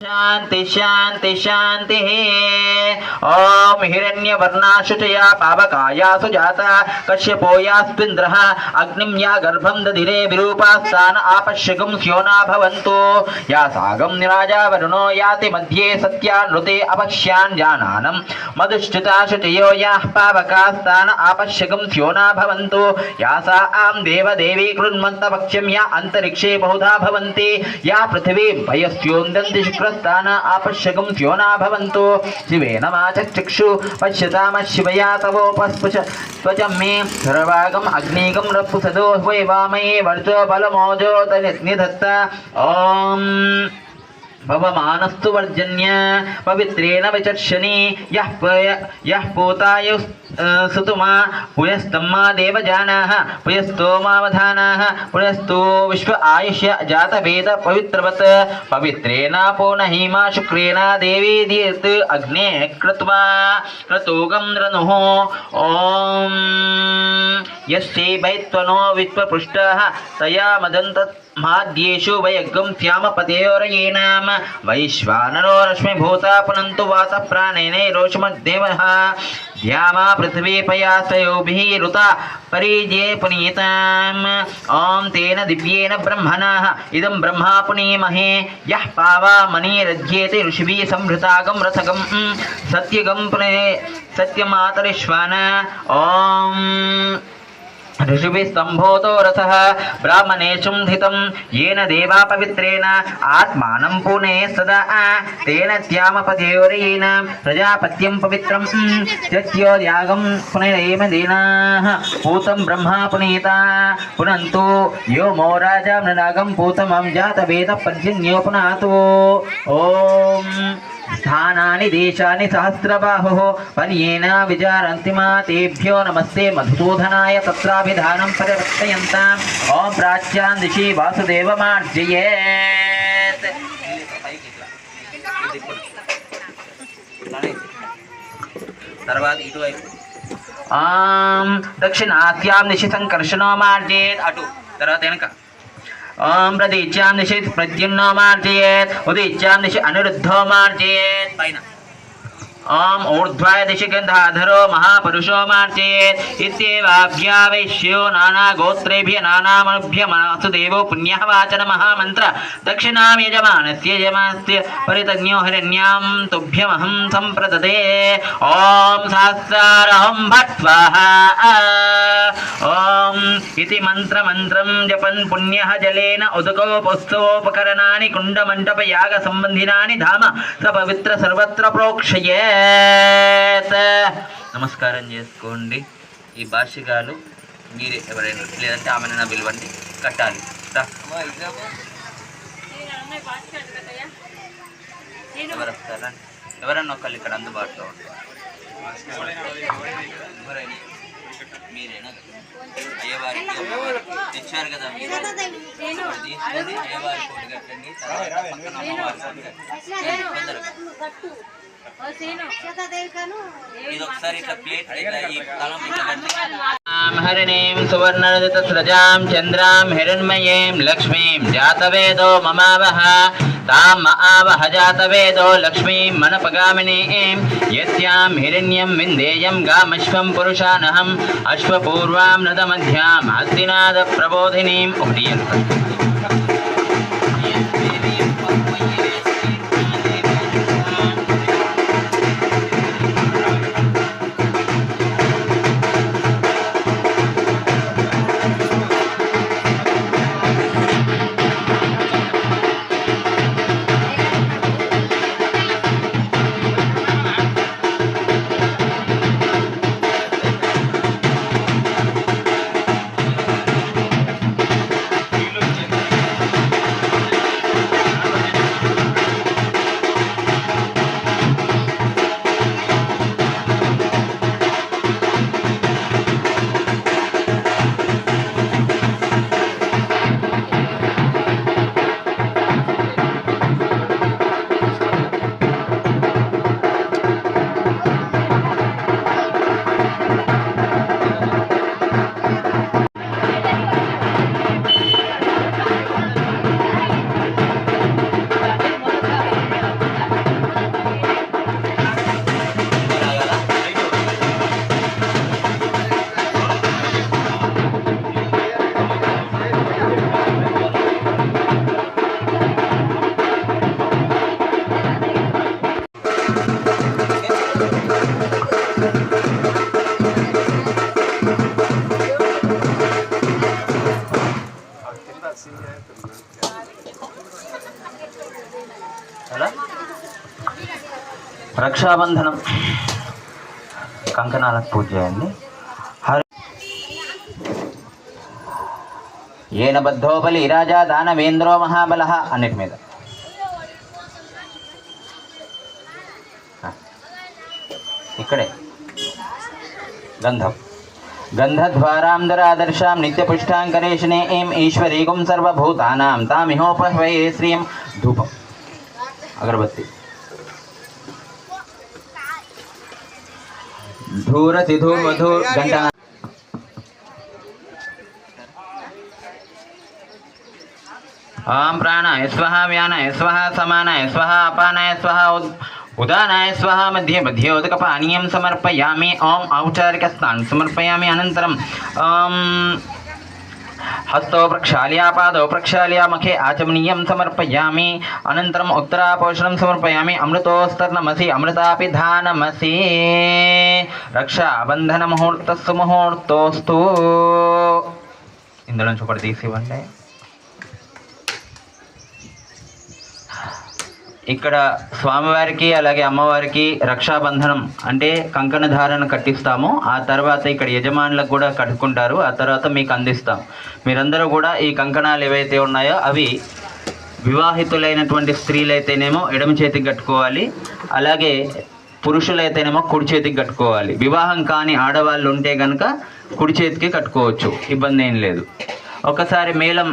शांति शांति शांति। ओम हिरण्यवर्णाशुचया पावकाया सुजाता कश्यपोयास्त्विन्द्रः अग्निं या गर्भं दधिरे विरूपास्तान आपश्यकं स्योना भवन्तु। या सागं निराजा वरुणो याति मध्ये सत्यानृते अपश्यान् जानानं मधुश्चिताशुचयो याः पावकास्तान आपश्यकं स्योना भवन्तु। या सा आं देवदेवी कृण्वन्तपक्ष्यं या अन्तरिक्षे बहुधा भवन्ति। या पृथिवीं पयस्योन्दन्ति शुक्रस्तान आपश्यकं स्योना भवन्तु। शिवेन वाचक्षुषु पश्यताम शिवया तवोपस्पुष त्वचं मे सर्वागम अग्निगम रपुसदो वै वामये वर्जो बलमोजो निधत्त। ओम भवमानस्तु वर्जन्य पवित्रेण विचर्षणि यः पूताय सुतुमा पुयस्तम्मा देवजानाः पुयस्तोमावधानाः पुयस्तो विश्व आयुष्य जातवेद पवित्रवत् पवित्रेण पौर्णहिमा शुक्रेण देवी दीर्त अग्ने कृत्वा क्रतुगं रनुः। ॐ यस्यै वैत्वनो विश्वपृष्टः तया मदन्त माद्येषु वयग्गं श्यामपतेयोरयेनाम वैश्वानरो रश्मिभूता पुनन्तु वातः प्राणेनैरोषमद्देवः ध्यामा पृथिवी पयासयोभिः ऋता परीजे पुनीताम्। ॐ तेन दिव्येन ब्रह्मणः इदं ब्रह्मा पुनीमहे। यः पावा मणिरध्येते ऋषिभिः संहृतागं रथगं सत्यगं पुने सत्यमातरिश्वान। ॐ ऋषिभिः सम्भूतो रथः ब्राह्मणेषु धितं येन देवा पवित्रेण आत्मानं पुने सदा तेन त्यामपदेयोरेण प्रजापत्यं पवित्रं त्यज्योद्यागं पुनरेम दीनाः पूतं ब्रह्मा पुनीता पुनन्तु यो मो राजा मृणागं पूतमं जातवेदः पर्जन्यो पुनातु। ॐ स्थानानि देशानि सहस्रबाहुः पर्येण विचारन्ति मा तेभ्यो नमस्ते मधुसूदनाय तत्राभिधानं परिवर्तयन्ताम्। ॐ प्राच्यां दिशि वासुदेवमार्जयेत्। दक्षिणास्यां दिशि संकर्षणो मार्जयेत्। अटु తర్వాత వెనక ओम प्रतीच्यां दिशि प्रद्युम्नो मार्जयेत् उदीच्यां दिशि अनिरुद्धो मार्जयेत् पैन। ओम ऊर्ध्वाय दिशि गन्धाधरो महापुरुषो मार्जयेत् इत्येवाभ्यावैश्यो नाना गोत्रेभ्यः नानामनुभ्य वासुदेवो पुण्यः वाचन महामन्त्र दक्षिणां यजमानस्य यजमानस्य परितज्ञो हिरण्यां तुभ्यमहं सम्प्रददे। ओम सहस्रारहं भट्वाहा ओम इति मंत्रं जपन् पुण्यः जलेन उदकोपस्तोपकरणानि कुण्डमण्डपयाग संबन्धिनानि धाम स पवित्र सर्वत्र प्रोक्षयेत्। నమస్కారం చేసుకోండి। ఈ భాష్యకాలు మీరే ఎవరైనా లేదంటే ఆమెను పిలవండి కట్టాలి। ఎవరు వస్తారా? ఎవరన్నా ఒకళ్ళు ఇక్కడ అందుబాటులో ఉంటారు? మీరేనా? అయ్యవారికి తెచ్చారు కదా మీరు తీసుకొని అయ్యవారి కోటి కట్టండి, తర్వాత పక్కన అమ్మవారి కోటి కట్టండి తొందరగా। हरिणीं सुवर्णरजतस्रजां चन्द्रां हिरण्मयीं लक्ष्मीं जातवेदो ममावह ताम् आवह जातवेदो लक्ष्मीं मनपगामिनीं यस्यां हिरण्यं विन्देयं गामश्वं पुरुषानहम् अश्वपूर्वां नदमध्यां हस्तिनादप्रबोधिनीम् ఎలా రక్షాబంధనం కంకణాలకు పూజ చేయండి. ఏన బద్ధోబలి రాజా దానవేంద్రో మహాబల అన్నిటి మీద ఇక్కడే గంధం గంధద్వారాంధరాదర్శాం నిత్యపుష్టాంకరేషిణే ఏం ఈశ్వరీగుం సర్వభూతానాం తామిహోపహ్వయే శ్రీయం ధూపం అగరబత్తి ధూరతి ధూర్వధూ గంట ఓం ప్రాణాయ స్వహ వ్యానాయ స్వహ సమానాయ స్వహ అపానాయ స్వహ ఉదానాయ స్వహ మధ్య మధ్యోదకపానీయం సమర్పయామి. ఓం ఔపచారిక స్నానం సమర్పయామి. అనంతరం హస్తో ప్రక్షాళ్య పాదో ప్రక్షాళ్య ముఖే ఆచమనీయం సమర్పయామి. అనంతరం ఉత్తరాపోషణం సమర్పయామి. అమృతోస్తర్నమసి అమృతాపిధానమసి. రక్షాబంధన ముహూర్తస్సు ముహూర్తోస్తు. ఇందులో నుంచి ఒకటి తీసి ఇవ్వండి. ఇక్కడ స్వామివారికి అలాగే అమ్మవారికి రక్షాబంధనం అంటే కంకణ ధారణ కట్టిస్తాము. ఆ తర్వాత ఇక్కడ యజమానులకు కూడా కట్టుకుంటారు. ఆ తర్వాత మీకు అందిస్తాం. మీరందరూ కూడా ఈ కంకణాలు ఏవైతే ఉన్నాయో అవి వివాహితులైనటువంటి స్త్రీలైతేనేమో ఎడమ చేతికి కట్టుకోవాలి, అలాగే పురుషులైతేనేమో కుడి చేతికి కట్టుకోవాలి. వివాహం కాని ఆడవాళ్ళు ఉంటే కనుక కుడి చేతికి కట్టుకోవచ్చు, ఇబ్బంది ఏం లేదు. ఒకసారి మేళం